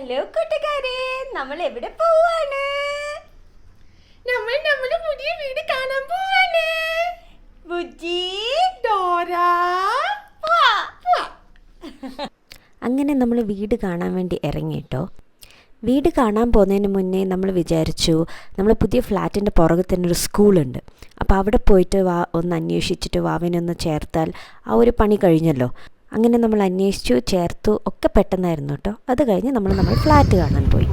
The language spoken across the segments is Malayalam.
ഹലോ കൂട്ടുകാരെ, നമ്മൾ എവിടെ പോവാണ്? നമ്മൾ പുതിയ വീട് കാണാൻ പോവാണ്. ബുജ്ജി, ഡോറ, അങ്ങനെ നമ്മൾ വീട് കാണാൻ വേണ്ടി ഇറങ്ങിയിട്ടോ. വീട് കാണാൻ പോകുന്നതിന് മുന്നേ നമ്മൾ വിചാരിച്ചു നമ്മൾ പുതിയ ഫ്ലാറ്റിൻ്റെ പുറകെ തന്നെ ഒരു സ്കൂളുണ്ട്, അപ്പോൾ അവിടെ പോയിട്ട് ഒന്ന് അന്വേഷിച്ചിട്ട് വാവിനൊന്ന് ചേർത്താൽ ആ ഒരു പണി കഴിഞ്ഞല്ലോ. അങ്ങനെ നമ്മൾ അന്വേഷിച്ചു, ചേർത്തു, ഒക്കെ പെട്ടെന്നായിരുന്നു കേട്ടോ. അത് കഴിഞ്ഞ് നമ്മൾ ഫ്ലാറ്റ് കാണാൻ പോയി.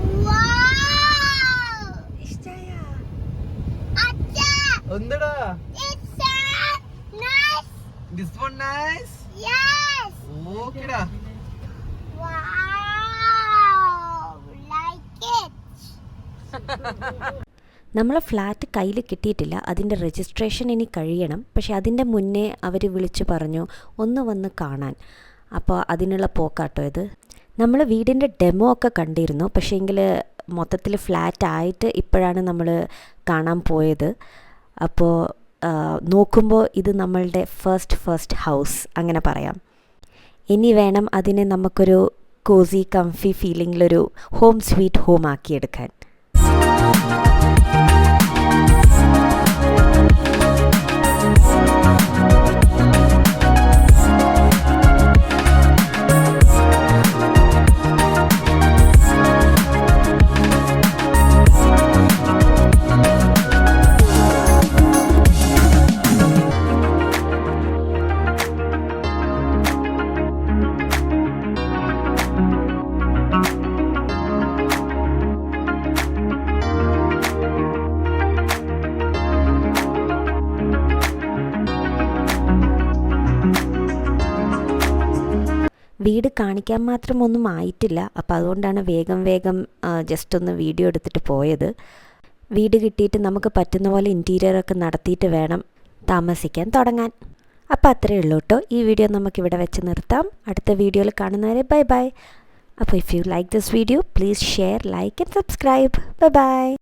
നമ്മളെ ഫ്ലാറ്റ് കയ്യിൽ കിട്ടിയിട്ടില്ല, അതിൻ്റെ രജിസ്ട്രേഷൻ ഇനി കഴിയണം. പക്ഷെ അതിൻ്റെ മുന്നേ അവർ വിളിച്ചു പറഞ്ഞു ഒന്ന് വന്ന് കാണാൻ. അപ്പോൾ അതിനുള്ള പോക്കാട്ടോ ഇത്. നമ്മൾ വീടിൻ്റെ ഡെമോ ഒക്കെ കണ്ടിരുന്നു, പക്ഷേങ്കിൽ മൊത്തത്തിൽ ഫ്ലാറ്റ് ആയിട്ട് ഇപ്പോഴാണ് നമ്മൾ കാണാൻ പോയത്. അപ്പോൾ നോക്കുമ്പോൾ ഇത് നമ്മളുടെ ഫസ്റ്റ് ഹൗസ് അങ്ങനെ പറയാം. ഇനി വേണം അതിനെ നമുക്കൊരു കോസി കംഫി ഫീലിങ്ങിലൊരു ഹോം സ്വീറ്റ് ഹോം ആക്കിയെടുക്കാൻ. വീട് കാണിക്കാൻ മാത്രം ഒന്നും ആയിട്ടില്ല, അപ്പോൾ അതുകൊണ്ടാണ് വേഗം ജസ്റ്റ് ഒന്ന് വീഡിയോ എടുത്തിട്ട് പോയത്. വീട് കിട്ടിയിട്ട് നമുക്ക് പറ്റുന്ന പോലെ ഇൻറ്റീരിയറൊക്കെ നടത്തിയിട്ട് വേണം താമസിക്കാൻ തുടങ്ങാൻ. അപ്പോൾ അത്രയേ ഉള്ളൂ കേട്ടോ. ഈ വീഡിയോ നമുക്കിവിടെ വെച്ച് നിർത്താം. അടുത്ത വീഡിയോയിൽ കാണുന്നവരെ ബൈ. അപ്പോൾ if you like this video please share, like and subscribe. By.